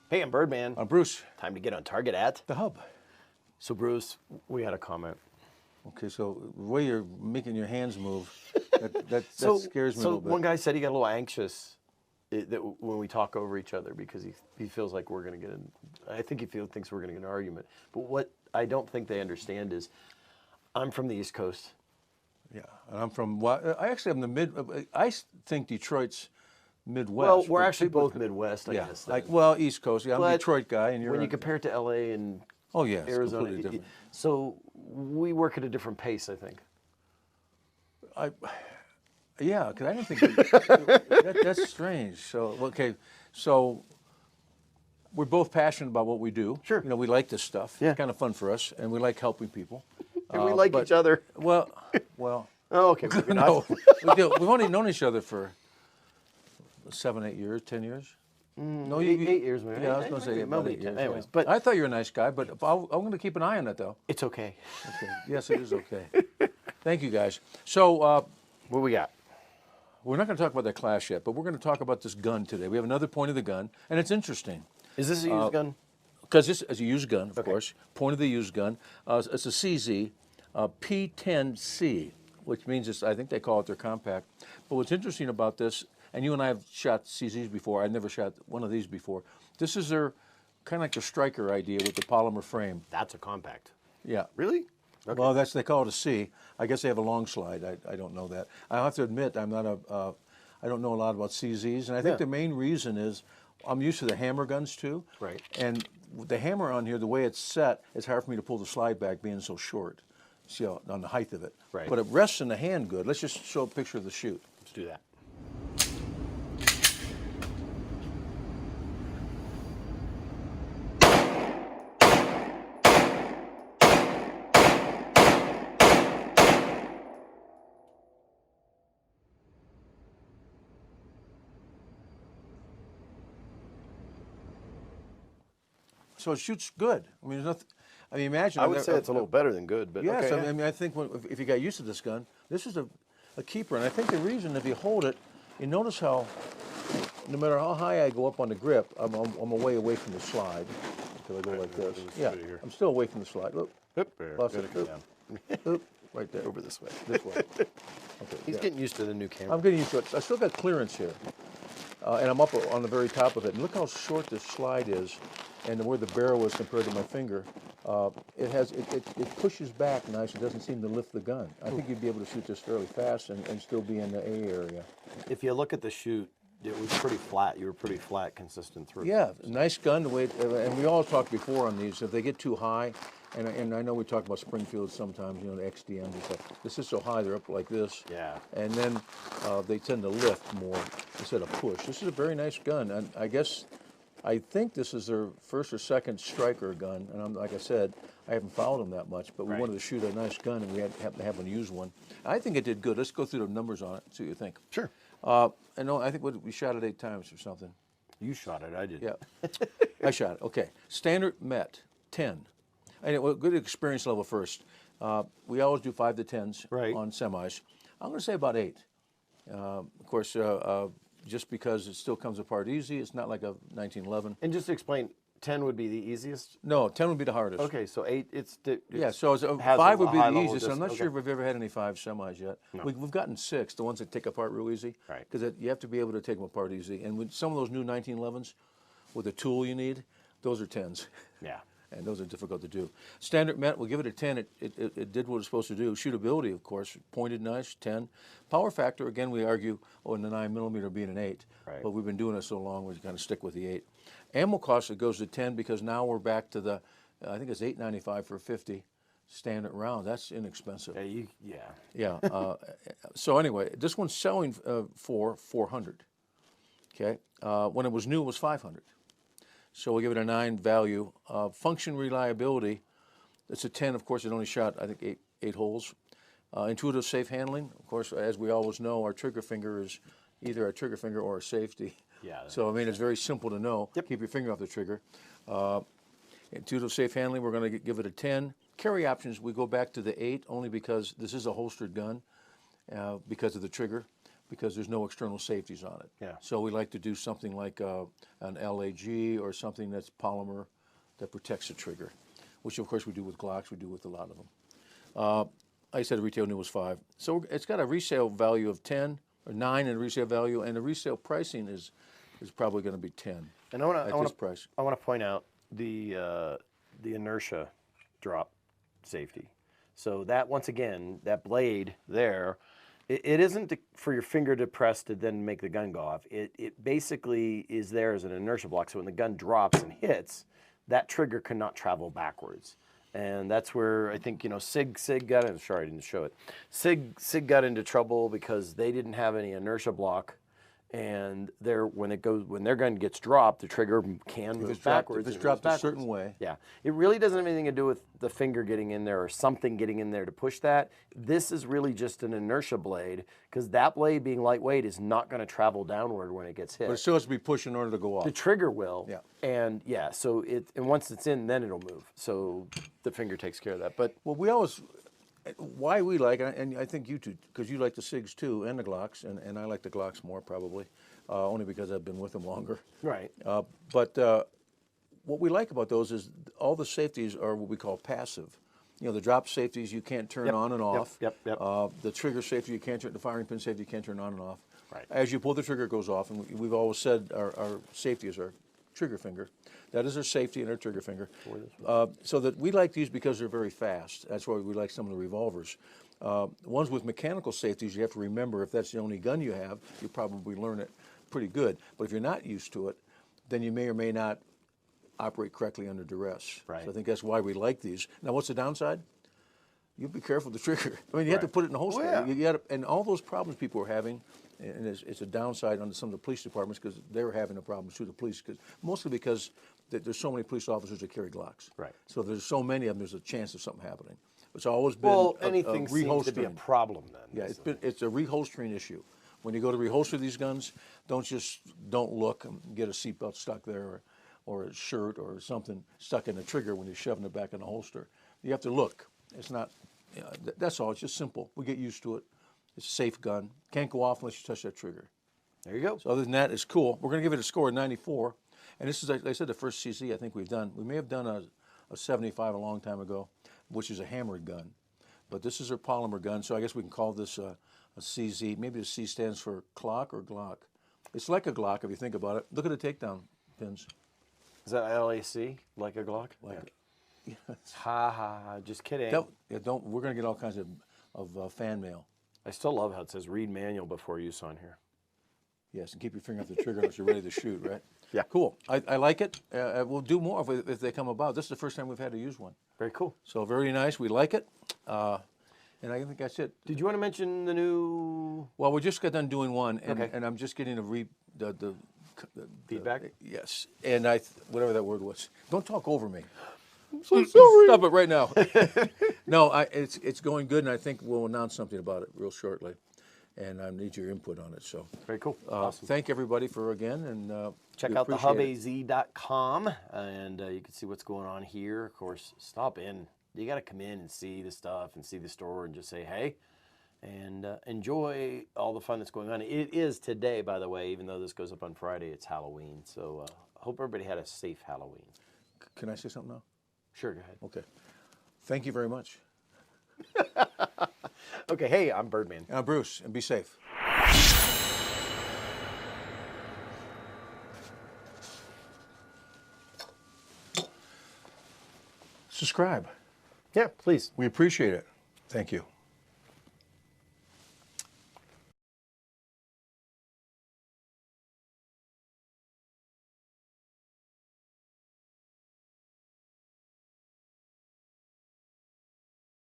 Hey, I'm Birdman. I'm Bruce. Time to get on target at The Hub. So, Bruce, we had a comment. Okay, so the way you're making your hands move, that So, scares me a so little bit. one guy said he got a little anxious when we talk over each other because he feels like we're going to get I think he thinks we're going to get an argument. But what I don't think they understand is I'm from the East Coast. Yeah, and I'm from, I actually am I think Detroit's Midwest. Well, we're but actually people- both Midwest, I yeah, guess. like, then. well, East Coast. Yeah, I'm a But Detroit guy, and you're when you compare it to LA and oh yeah, it's Arizona, completely different. so we work at a different pace, I think. Yeah, because I didn't think that's strange. So okay, so we're both passionate about what we do. Sure. You know, we like this stuff. Yeah. It's kind of fun for us, and we like helping people. And we like but- each other. Well. Oh, okay. Maybe not. No, we do. We've only known each other for 7, 8 years, 10 years. No, 8 years, maybe. Yeah, I was going to say about Maybe 8 years. anyways, yeah. but I thought you were a nice guy, but I'm going to keep an eye on that, though. it's okay. Okay. Yes, it is okay. Thank you, guys. So What we got? we're not going to talk about that class yet, but we're going to talk about this gun today. We have another point of the gun, and it's interesting. Is this a used gun? Because this is a used gun, of course. Point of the used gun. It's a CZ, P-10C, which means I think they call it their compact. But what's interesting about this, and you and I have shot CZs before. I've never shot one of these before. This is their kind of like their striker idea with the polymer frame. That's a compact. Yeah. Really? Okay. Well, they call it a C. I guess they have a long slide. I don't know that. I have to admit I don't know a lot about CZs, and I think the main reason is I'm used to the hammer guns too. Right. And the hammer on here, the way it's set, it's hard for me to pull the slide back being so short. See how, on the height of it. Right. But it rests in the hand good. Let's just show a picture of the shoot. Let's do that. So it shoots good. I mean, there's nothing. I mean, imagine. I would say it's a little better than good, but Yes, okay. I mean, I think if you got used to this gun, this is a keeper. And I think the reason, if you hold it, you notice how, no matter how high I go up on the grip, I'm away from the slide. Until I go like this. Yeah, I'm still away from the slide. Look, Oop, there. Lost Gotta it. come down. oop, right there. Over this way. This way. Okay, He's yeah. getting used to the new camera. I'm getting used to it. I still got clearance here. And I'm up on the very top of it. And look how short this slide is and where the barrel is compared to my finger. It pushes back nice. It doesn't seem to lift the gun. I think you'd be able to shoot this fairly fast and still be in the A area. If you look at the shoot, it was pretty flat. You were pretty flat, consistent through. Yeah, nice gun. The way and we all talked before on these. If they get too high, and I know we talk about Springfield sometimes, you know, the XDMs and stuff. This is so high, they're up like this. Yeah. And then they tend to lift more instead of push. This is a very nice gun, and I think this is their first or second striker gun. And like I said, I haven't followed them that much, but we wanted to shoot a nice gun, and we happened to happen to use one. I think it did good. Let's go through the numbers on it, see what you think. Sure. I think we shot it 8 times or something. You shot it. I did. Yeah, I shot it. Okay, standard Met 10. Anyway, good experience level first. We always do 5 to 10s on semis. I'm going to say about 8. Of course, just because it still comes apart easy. It's not like a 1911. And just to explain, 10 would be the easiest. No, 10 would be the hardest. Okay, so 8. Yeah, so has 5 a would be the high-level easiest. I'm not okay. sure if we've ever had any 5 semis yet. No. We've gotten 6, the ones that take apart real easy. Right. Because you have to be able to take them apart easy. And with some of those new 1911s, with the tool you need, those are 10s. Yeah. And those are difficult to do. Standard Met, we'll give it a 10. It did what it's supposed to do. Shootability, of course, pointed nice, 10. Power factor, again, we argue, in the 9mm being an 8. Right. But we've been doing it so long, we kind of stick with the 8. Ammo cost, it goes to 10 because now we're back to the, I think it's $8.95 for 50 standard round. That's inexpensive. Yeah. So anyway, this one's selling for $400. Okay. When it was new, it was $500. So we'll give it a 9 value. Function reliability, it's a 10. Of course, it only shot, I think, eight holes. Intuitive safe handling, of course, as we always know, our trigger finger is either a trigger finger or a safety. Yeah. So, I mean, it's very simple to know. Yep. Keep your finger off the trigger. Intuitive safe handling, we're going to give it a 10. Carry options, we go back to the 8 only because this is a holstered gun because of the trigger. because there's no external safeties on it. Yeah. So we like to do something like an LAG or something that's polymer that protects the trigger, which of course we do with Glocks, we do with a lot of them. I said retail new was 5. So it's got a resale value of 10 or 9 in resale value, and the resale pricing is probably going to be 10. And I want to point out the inertia drop safety. So that, once again, that blade there, it isn't for your finger to press to then make the gun go off. It basically is there as an inertia block. So when the gun drops and hits, that trigger cannot travel backwards. And that's where I think, Sig got in. Sorry, I didn't show it. Sig got into trouble because they didn't have any inertia block. And when their gun gets dropped, the trigger can move backwards. If it's dropped a certain way. Yeah. It really doesn't have anything to do with the finger getting in there or something getting in there to push that. This is really just an inertia blade, because that blade, being lightweight, is not going to travel downward when it gets hit. But it still has to be pushed in order to go off. The trigger will. Yeah. And so and once it's in, then it'll move. So the finger takes care of that. But we always, why we like, and I think you too, because you like the SIGs too and the Glocks, and I like the Glocks more probably, only because I've been with them longer. Right. But what we like about those is all the safeties are what we call passive. The drop safeties you can't turn on and off. Yep. The trigger safety you can't turn, the firing pin safety you can't turn on and off. Right. As you pull the trigger, it goes off, and we've always said our safety is our trigger finger. That is our safety and our trigger finger. So that we like these because they're very fast. That's why we like some of the revolvers. Ones with mechanical safeties, you have to remember, if that's the only gun you have, you probably learn it pretty good. But if you're not used to it, then you may or may not operate correctly under duress. Right. So I think that's why we like these. Now, what's the downside? You be careful with the trigger. I mean, you have to put it in the holster. Oh, yeah. And all those problems people are having, and it's a downside on some of the police departments, because they're having a problem too, the police, mostly because there's so many police officers that carry Glocks. Right. So there's so many of them, there's a chance of something happening. It's always been anything a seems to be a problem then. Yeah, it's a reholstering issue. When you go to reholster these guns, don't look and get a seatbelt stuck there, or a shirt or something stuck in the trigger when you're shoving it back in the holster. You have to look. It's not, that's all. It's just simple. We get used to it. It's a safe gun. Can't go off unless you touch that trigger. There you go. So other than that, it's cool. We're going to give it a score of 94. And this is, like I said, the first CZ I think we've done. We may have done a 75 a long time ago, which is a hammered gun. But this is our polymer gun, so I guess we can call this a CZ. Maybe the C stands for clock or Glock. It's like a Glock if you think about it. Look at the takedown pins. Is that LAC, like a Glock? Like yeah. Ha ha, just kidding. We're going to get all kinds of fan mail. I still love how it says read manual before use on here. Yes, and keep your finger off the trigger unless you're ready to shoot, right? Yeah. Cool. I like it. We'll do more if they come about. This is the first time we've had to use one. Very cool. So very nice. We like it. And I think that's it. Did you want to mention the new? Well, we just got done doing one, and, Okay. and I'm just getting the feedback. Yes, and whatever that word was. Don't talk over me. I'm so sorry. Stop it right now. No, it's going good, and I think we'll announce something about it real shortly. And I need your input on it. So very cool. Awesome. Thank everybody for again, and check out thehubaz.com, and you can see what's going on here. Of course, stop in. You got to come in and see the stuff and see the store and just say hey, and enjoy all the fun that's going on. It is today, by the way, even though this goes up on Friday. It's Halloween, so hope everybody had a safe Halloween. Can I say something now? Sure, go ahead. Okay. Thank you very much. Okay, hey, I'm Birdman. And I'm Bruce, and be safe. Subscribe. Yeah, please. We appreciate it. Thank you.